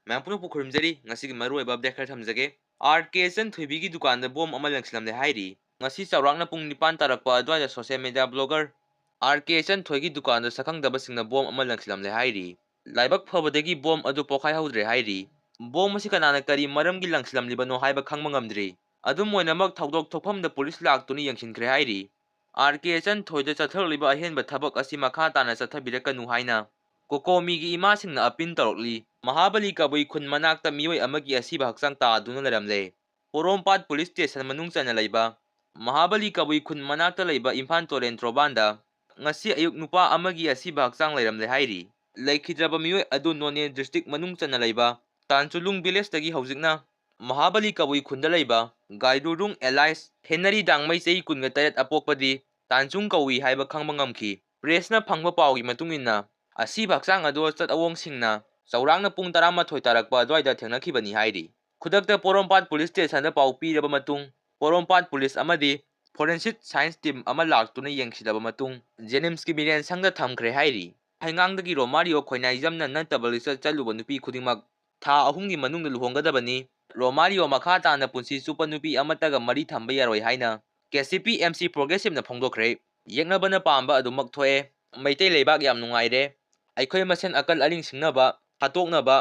ꯃꯌꯥꯝ ꯄꯨꯝꯅꯃꯛꯄꯨ ꯈꯨꯔꯨꯝꯖꯔꯤ ꯉꯁꯤꯒꯤ ꯃꯔꯨꯑꯣꯏꯕ ꯑꯞꯗꯦꯠ ꯈꯔ ꯊꯝꯖꯒꯦ ꯑꯥꯔ.ꯀꯦ. ꯆꯟꯊꯣꯏꯕꯤꯒꯤ ꯗꯨꯀꯥꯟꯗ ꯕꯣꯝ ꯑꯃ ꯂꯪꯁꯤꯜꯂꯝꯂꯦ ꯍꯥꯏꯔꯤ ꯉꯁꯤ ꯆꯥꯎꯔꯥꯛꯅ ꯄꯨꯡ 9 ꯇꯥꯔꯛꯄ ꯑꯗꯨꯋꯥꯏꯗ ꯁꯣꯁꯤꯌꯦꯜ ꯃꯤꯗꯤꯌꯥ ꯕ꯭ꯂꯣꯒꯔ ꯑꯥꯔ.ꯀꯦ. ꯆꯟꯊꯣꯏꯒꯤ ꯗꯨꯀꯥꯟꯗ ꯁꯛꯈꯪꯗꯕꯁꯤꯡꯅ ꯕꯣꯝ ꯑꯃ ꯂꯪꯁꯤꯜꯂꯝꯂꯦ ꯍꯥꯏꯔꯤ ꯂꯥꯏꯕꯛ ꯐꯕꯗꯒꯤ ꯕꯣꯝ ꯑꯗꯨ ꯄꯣꯈꯥꯏꯍꯧꯗ꯭ꯔꯦ ꯍꯥꯏꯔꯤ ꯕꯣꯝ ꯑꯁꯤ ꯀꯅꯥꯅ ꯀꯔꯤ ꯃꯔꯝꯒꯤ ꯂꯪꯁꯤꯜꯂꯝꯂꯤꯕꯅꯣ ꯍꯥꯏꯕ ꯈꯪꯕ ꯉꯝꯗ꯭ꯔꯤ ꯑꯗꯨꯝ ꯑꯣꯏꯅꯃꯛ ꯊꯧꯗꯣꯛ ꯊꯣꯛꯐꯝꯗ ꯄꯨꯂꯤꯁ ꯂꯥꯛꯇꯨꯅ ꯌꯦꯡꯁꯤꯟꯈ꯭ꯔꯦ ꯍꯥꯏꯔꯤ ꯑꯥꯔ.ꯀꯦ. ꯆꯟꯊꯣꯏꯗ ꯆꯠꯊꯔꯛꯂꯤꯕ ꯑꯍꯦꯟꯕ ꯊꯕꯛ ꯑꯁꯤ ꯃꯈꯥ ꯇꯥꯅ ꯆꯠꯊꯕꯤꯔꯛꯀꯅꯨ ꯍꯥꯏꯅ ꯀꯣꯀꯣꯃꯤꯒꯤ ꯏꯃꯥꯁꯤꯡꯅ ꯑꯄꯤꯜ ꯇꯧꯔꯛꯂꯤ ꯃꯍꯥꯕꯂꯤ ꯀꯕꯨꯏ ꯈꯨꯟ ꯃꯅꯥꯛꯇ ꯃꯤꯑꯣꯏ ꯑꯃꯒꯤ ꯑꯁꯤꯕ ꯍꯛꯆꯥꯡ ꯇꯥꯗꯨꯅ ꯂꯩꯔꯝꯂꯦ ꯄꯣꯔꯣꯝꯄꯥꯠ ꯄꯨꯂꯤꯁ ꯁ꯭ꯇꯦꯁꯟ ꯃꯅꯨꯡ ꯆꯟꯅ ꯂꯩꯕ ꯃꯍꯥꯕꯂꯤ ꯀꯕꯨꯏ ꯈꯨꯟ ꯃꯅꯥꯛꯇ ꯂꯩꯕ ꯏꯝꯐꯥꯜ ꯇꯣꯔꯦꯟ ꯇꯣꯔꯕꯥꯟꯗ ꯉꯁꯤ ꯑꯌꯨꯛ ꯅꯨꯄꯥ ꯑꯃꯒꯤ ꯑꯁꯤꯕ ꯍꯛꯆꯥꯡ ꯂꯩꯔꯝꯂꯦ ꯍꯥꯏꯔꯤ ꯂꯩꯈꯤꯗ꯭ꯔꯕ ꯃꯤꯑꯣꯏ ꯑꯗꯨ ꯅꯣꯅꯦ ꯗꯤꯁꯇ꯭ꯔꯤꯛ ꯃꯅꯨꯡ ꯆꯟꯅ ꯂꯩꯕ ꯇꯥꯟꯆꯨꯂꯨꯡ ꯚꯤꯂꯦꯖꯇꯒꯤ ꯍꯧꯖꯤꯛꯅ ꯃꯍꯥꯕꯂꯤ ꯀꯕꯨꯏ ꯈꯨꯟꯗ ꯂꯩꯕ ꯒꯥꯏꯔꯨꯔꯨꯡ ꯑꯦꯂꯥꯏꯁ ꯍꯦꯟꯅꯔꯤ ꯗꯥꯡꯃꯩ ꯆꯍꯤ 18 ꯑꯄꯣꯛꯄꯗꯤ ꯇꯥꯟꯆꯨꯡ ꯀꯧꯏ ꯍꯥꯏꯕ ꯈꯪꯕ ꯉꯝꯈꯤ ꯄ꯭ꯔꯦꯁꯅ ꯐꯪꯕ ꯄꯥꯎꯒꯤ ꯃꯇꯨꯡ ꯏꯟꯅ ꯑꯁꯤꯕ ꯍꯛꯆꯥꯡ ꯑꯗꯨ ꯆꯠꯑꯋꯣꯡꯁꯤꯡꯅ ꯆꯥꯎꯔꯥꯛꯅ ꯄꯨꯡ 11 ꯇꯥꯔꯛꯄ ꯑꯗꯨꯋꯥꯏꯗ ꯊꯦꯡꯅꯈꯤꯕꯅꯤ ꯍꯥꯏꯔꯤ ꯈꯨꯗꯛꯇ ꯄꯣꯔꯣꯝꯄꯥꯠ ꯄꯨꯂꯤꯁ ꯁ꯭ꯇꯦꯁꯟꯗ ꯄꯥꯎ ꯄꯤꯔꯕ ꯃꯇꯨꯡ ꯄꯣꯔꯣꯝꯄꯥꯠ ꯄꯨꯂꯤꯁ ꯑꯃꯗꯤ ꯐꯣꯔꯦꯟꯁꯤꯛ ꯁꯥꯏꯟꯁ ꯇꯤꯝ ꯑꯃ ꯂꯥꯛꯇꯨꯅ ꯌꯦꯡꯁꯤꯜꯂꯕ ꯃꯇꯨꯡ ꯖꯦꯅꯤꯝꯁꯀꯤ ꯃꯤꯔꯦꯟꯁꯪꯗ ꯊꯝꯈ꯭ꯔꯦ ꯍꯥꯏꯔꯤ ꯍꯩꯉꯥꯡꯗꯒꯤ ꯔꯣꯃꯥꯔꯤꯑꯣ ꯈꯣꯏꯅꯥꯏꯖꯝꯅ ꯅꯠꯇꯕ ꯂꯤꯆꯠ ꯆꯠꯂꯨꯕ ꯅꯨꯄꯤ ꯈꯨꯗꯤꯡꯃꯛ ꯊꯥ 2ꯒꯤ ꯃꯅꯨꯡꯗ ꯂꯨꯍꯣꯡꯒꯗꯕꯅꯤ ꯔꯣꯃꯥꯔꯤꯑꯣ ꯃꯈꯥ ꯇꯥꯅ ꯄꯨꯟꯁꯤ ꯆꯨꯞꯄ ꯅꯨꯄꯤ ꯑꯃꯠꯇꯒ ꯃꯔꯤ ꯊꯝꯕ ꯌꯥꯔꯣꯏ ꯍꯥꯏꯅ ꯀꯦꯁꯤꯄꯤ ꯑꯦꯝꯁꯤ ꯄ꯭ꯔꯣꯒ꯭ꯔꯦꯁꯤꯞꯅ ꯐꯣꯡꯗꯣꯛꯈ꯭ꯔꯦ ꯌꯦꯛꯅꯕꯅ ꯄꯥꯝꯕ ꯑꯗꯨꯃꯛ ꯊꯣꯛꯑꯦ ꯃꯩꯇꯩ ꯂꯩꯕꯥꯛ ꯌꯥꯝ ꯅꯨꯡꯉꯥꯏꯔꯦ ꯑꯩꯈꯣꯏ ꯃꯁꯦꯟ ꯑꯀꯜ ꯑꯔꯤꯡ ꯁꯤꯡꯅꯕ ꯊꯥꯗꯣꯛꯅꯕ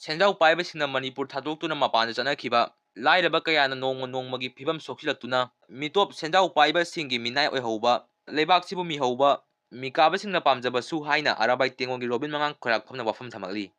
ꯁꯦꯟꯖꯥꯎ ꯄꯥꯏꯕꯁꯤꯡꯅ ꯃꯅꯤꯄꯨꯔ ꯊꯥꯗꯣꯛꯇꯨꯅ ꯃꯄꯥꯟꯗ ꯆꯠꯅꯈꯤꯕ ꯂꯥꯏꯔꯕ ꯀꯌꯥꯅ ꯅꯣꯡꯃ ꯅꯣꯡꯃꯒꯤ ꯐꯤꯕꯝ ꯁꯣꯛꯆꯤꯜꯂꯛꯇꯨꯅ ꯃꯤꯇꯣꯞ ꯁꯦꯟꯖꯥꯎ ꯄꯥꯏꯕꯁꯤꯡꯒꯤ ꯃꯤꯅꯥꯏ ꯑꯣꯏꯍꯧꯕ ꯂꯩꯕꯥꯛꯁꯤꯕꯨ ꯃꯤꯍꯧꯕ ꯃꯤꯀꯥꯕꯁꯤꯡꯅ ꯄꯥꯝꯖꯕꯁꯨ ꯍꯥꯏꯅ ꯑꯔꯥꯕꯥꯏ ꯇꯦꯡꯉꯣꯒꯤ ꯔꯣꯕꯤꯟ ꯃꯉꯥꯡ ꯈꯣꯏꯔꯥꯛꯐꯝꯅ ꯋꯥꯐꯝ ꯊꯝꯂꯛꯂꯤ